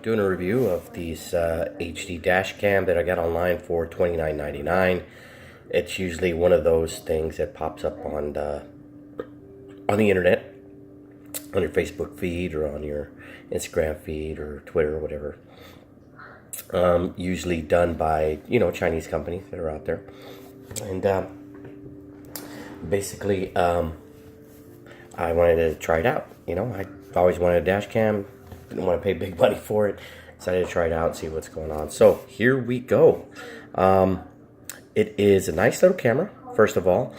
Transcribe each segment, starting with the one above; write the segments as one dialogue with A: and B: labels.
A: Doing a review of these HD dash cam that I got online for $29.99. It's usually one of those things that pops up on the internet, on your Facebook feed or on your Instagram feed or Twitter or whatever. Usually done by Chinese companies that are out there, and basically I wanted to try it out. I always wanted a dash cam. Didn't want to pay big money for it. Decided to try it out and see what's going on. So here we go. It is a nice little camera. First of all,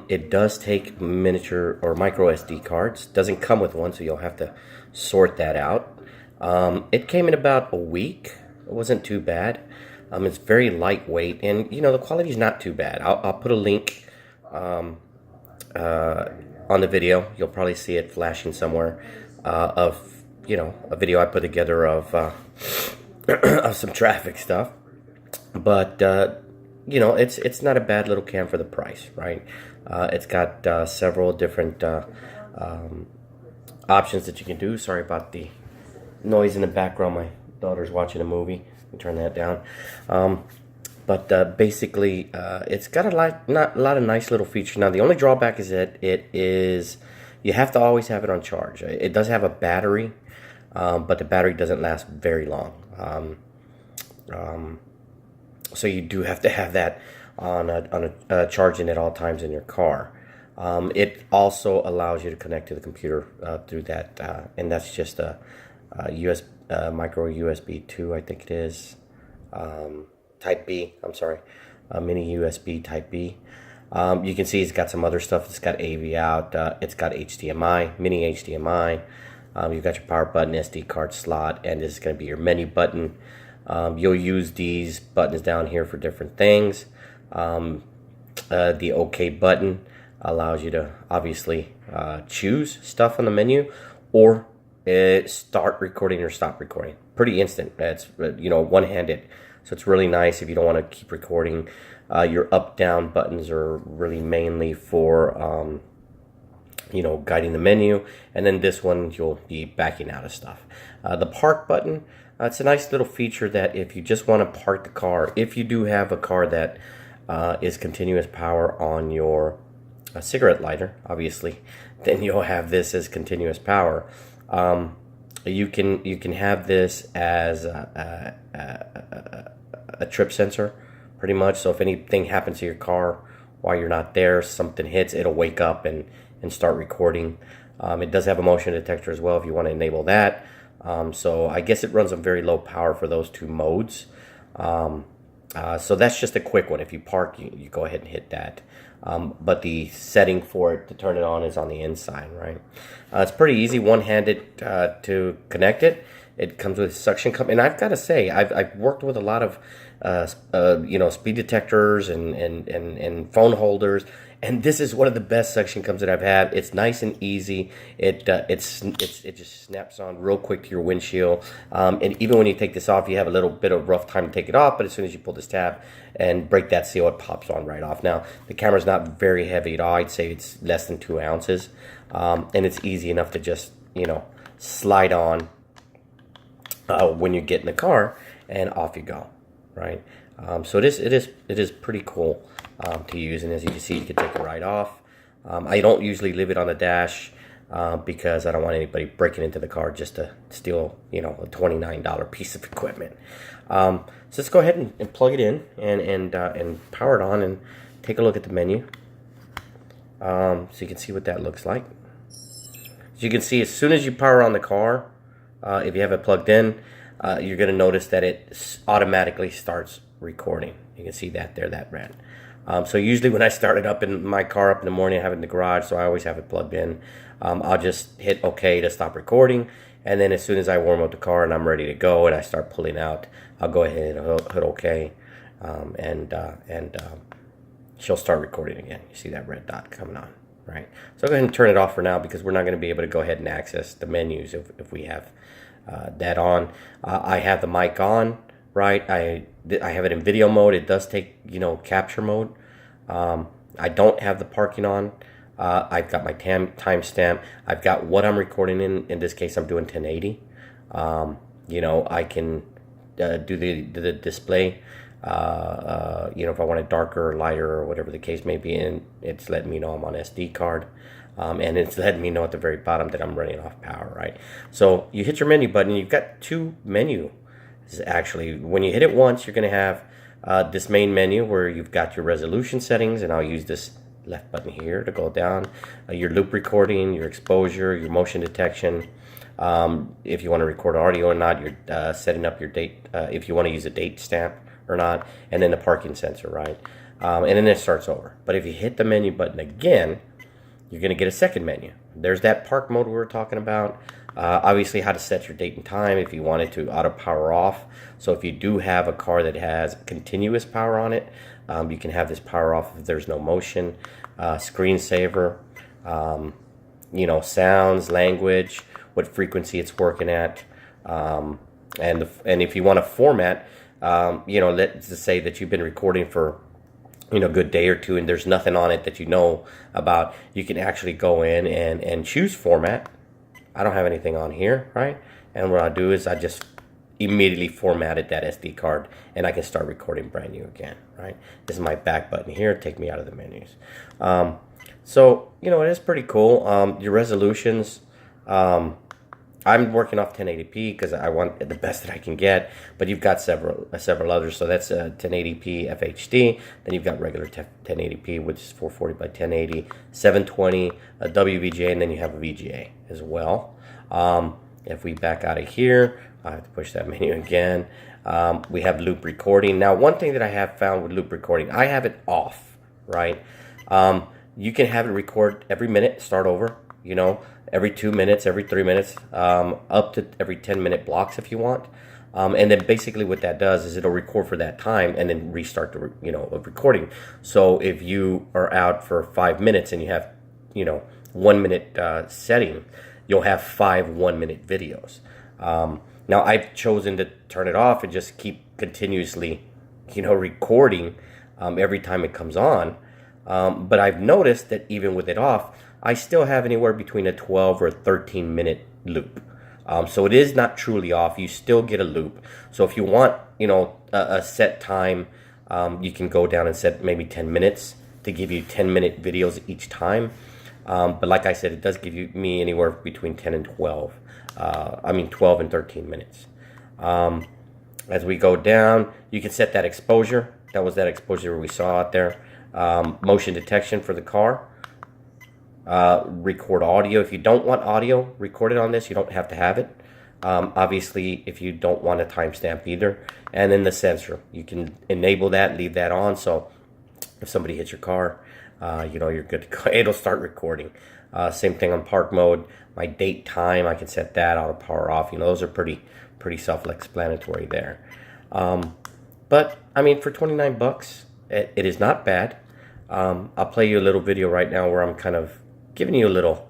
A: it does take miniature or micro SD cards. Doesn't come with one, so you'll have to sort that out. It came in about a week. It wasn't too bad. It's very lightweight, and the quality is not too bad. I'll put a link on the video. You'll probably see it flashing somewhere of a video I put together of of some traffic stuff. But it's not a bad little cam for the price, right? It's got several different options that you can do. Sorry about the noise in the background. My daughter's watching a movie. Let me turn that down. But basically, it's got a lot of nice little features. Now, the only drawback is that you have to always have it on charge. It does have a battery, but the battery doesn't last very long. So you do have to have that on charging at all times in your car. It also allows you to connect to the computer through that, and that's just a micro USB 2, I think it is. Type B, I'm sorry, mini USB Type B. You can see it's got some other stuff. It's got AV out. It's got HDMI, mini HDMI. You've got your power button, SD card slot, and this is going to be your menu button. You'll use these buttons down here for different things. The OK button allows you to obviously choose stuff on the menu, or start recording or stop recording. Pretty instant. It's one-handed. So it's really nice if you don't want to keep recording. Your up-down buttons are really mainly for guiding the menu, and then this one you'll be backing out of stuff. The park button, it's a nice little feature that if you just want to park the car, if you do have a car that is continuous power on your cigarette lighter, obviously, then you'll have this as continuous power. You can have this as a trip sensor, pretty much. So if anything happens to your car while you're not there, something hits, it'll wake up and start recording. It does have a motion detector as well if you want to enable that. So I guess it runs on very low power for those two modes. So that's just a quick one. If you park, you go ahead and hit that. But the setting for it to turn it on is on the inside, right? It's pretty easy, one-handed to connect it. It comes with a suction cup, and I've got to say, I've worked with a lot of speed detectors and phone holders, and this is one of the best suction cups that I've had. It's nice and easy. It just snaps on real quick to your windshield, and even when you take this off, you have a little bit of rough time to take it off, but as soon as you pull this tab and break that seal, it pops on right off. Now, the camera's not very heavy at all. I'd say it's less than 2 ounces, and it's easy enough to just slide on when you get in the car, and off you go, right? So it is pretty cool to use, and as you can see, you can take it right off. I don't usually leave it on the dash because I don't want anybody breaking into the car just to steal a $29 piece of equipment. So let's go ahead and plug it in and power it on and take a look at the menu, so you can see what that looks like. As you can see, as soon as you power on the car, if you have it plugged in, you're going to notice that it automatically starts recording. You can see that there, that red. So usually when I start it up in my car up in the morning, I have it in the garage, so I always have it plugged in. I'll just hit OK to stop recording, and then as soon as I warm up the car and I'm ready to go and I start pulling out, I'll go ahead and hit OK, and she'll start recording again. You see that red dot coming on, right? So I'll go ahead and turn it off for now because we're not going to be able to go ahead and access the menus if we have that on. I have the mic on, right? I have it in video mode. It does take capture mode. I don't have the parking on. I've got my timestamp. I've got what I'm recording in. In this case, I'm doing 1080. You know, I can do the display. You know, if I want it darker or lighter or whatever the case may be, and it's letting me know I'm on SD card. And it's letting me know at the very bottom that I'm running off power, right? So you hit your menu button, you've got two menus. Actually, when you hit it once, you're going to have this main menu where you've got your resolution settings, and I'll use this left button here to go down. Your loop recording, your exposure, your motion detection. If you want to record audio or not, you're setting up your date, if you want to use a date stamp or not, and then the parking sensor, right? And then it starts over. But if you hit the menu button again, you're going to get a second menu. There's that park mode we were talking about. Obviously, how to set your date and time if you wanted to auto power off. So if you do have a car that has continuous power on it, you can have this power off if there's no motion. Screensaver, you know, sounds, language, what frequency it's working at, and if you want to format, you know, let's just say that you've been recording for, you know, a good day or two, and there's nothing on it that you know about, you can actually go in and choose format. I don't have anything on here, right? And what I do is I just immediately formatted that SD card, and I can start recording brand new again, right? This is my back button here, take me out of the menus. So, you know, it is pretty cool. Your resolutions, I'm working off 1080p because I want the best that I can get, but you've got several others. So that's 1080p FHD. Then you've got regular 1080p, which is 440 by 1080, 720, a WVGA, and then you have a VGA as well. If we back out of here, I have to push that menu again. We have loop recording. Now, one thing that I have found with loop recording, I have it off, right? You can have it record every minute, start over, you know, every 2 minutes, every 3 minutes, up to every 10-minute blocks if you want. And then basically what that does is it'll record for that time and then restart the recording. So if you are out for 5 minutes and you have, you know, 1 minute setting, you'll have 5 1-minute videos. Now I've chosen to turn it off and just keep continuously, you know, recording every time it comes on. But I've noticed that even with it off, I still have anywhere between a 12 or a 13-minute loop. So it is not truly off. You still get a loop. So if you want, you know, a set time, you can go down and set maybe 10 minutes to give you 10-minute videos each time. But like I said, it does give me anywhere between 10 and 12. 12 and 13 minutes. As we go down, you can set that exposure. That was that exposure we saw out there. Motion detection for the car. Record audio. If you don't want audio recorded on this, you don't have to have it. Obviously, if you don't want a timestamp either. And then the sensor. You can enable that, leave that on. So if somebody hits your car, you know, you're good to go. It'll start recording. Same thing on park mode. My date, time, I can set that auto power off. You know, those are pretty self-explanatory there. But I mean, for 29 bucks, it is not bad. I'll play you a little video right now where I'm kind of giving you a little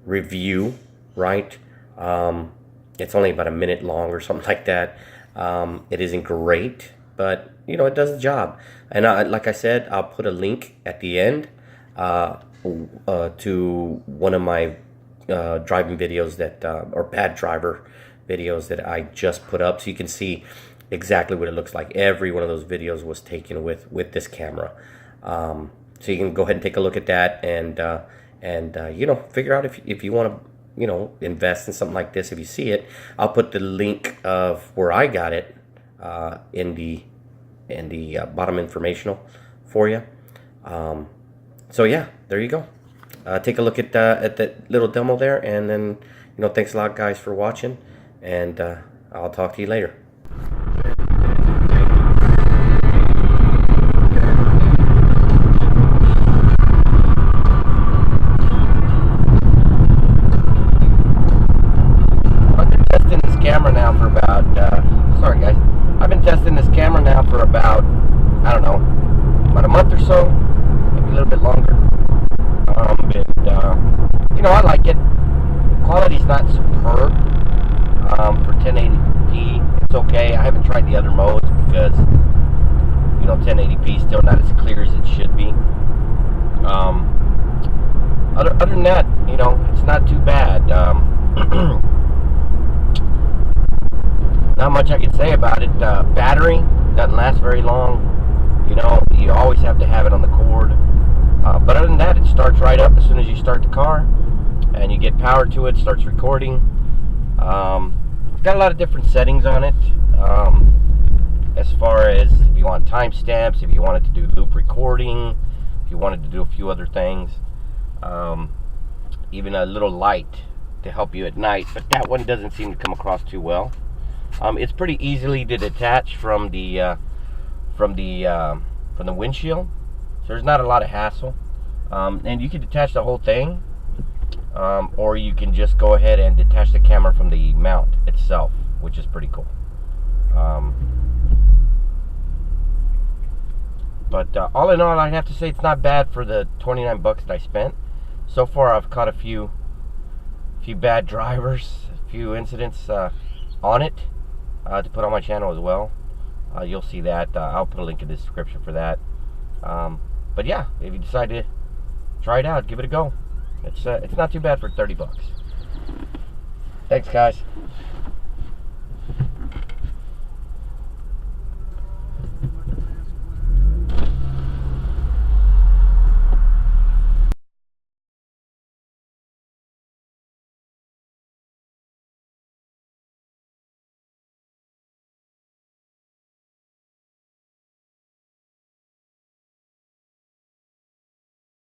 A: review, right? It's only about a minute long or something like that. It isn't great, but you know, it does the job. And like I said, I'll put a link at the end to one of my driving videos that or bad driver videos that I just put up, so you can see exactly what it looks like. Every one of those videos was taken with this camera. So you can go ahead and take a look at that and you know, figure out if you want to, you know, invest in something like this. If you see it, I'll put the link of where I got it in the bottom informational for you. So yeah, there you go. Take a look at that little demo there, and then, you know, thanks a lot, guys, for watching, and I'll talk to you later. I've been testing this camera now for about, I don't know, about a month or so, maybe a little bit longer. You know, I like it. Quality's not superb for 1080p. It's okay. I haven't tried the other modes because, you know, 1080p is still not as clear as it should be. Other than that, you know, it's not too bad. not much I can say about it. Battery doesn't last very long. You know, you always have to have it on the cord. But other than that, it starts right up as soon as you start the car, and you get power to it, starts recording. It's got a lot of different settings on it. As far as if you want timestamps, if you wanted to do loop recording, if you wanted to do a few other things, even a little light to help you at night, but that one doesn't seem to come across too well. It's pretty easily to detach from the windshield, so there's not a lot of hassle. And you can detach the whole thing, or you can just go ahead and detach the camera from the mount itself, which is pretty cool. But all in all, I'd have to say it's not bad for the 29 bucks that I spent. So far, I've caught a few bad drivers, a few incidents on it to put on my channel as well. You'll see that. I'll put a link in the description for that. But yeah, if you decide to try it out, give it a go. It's not too bad for 30 bucks. Thanks, guys.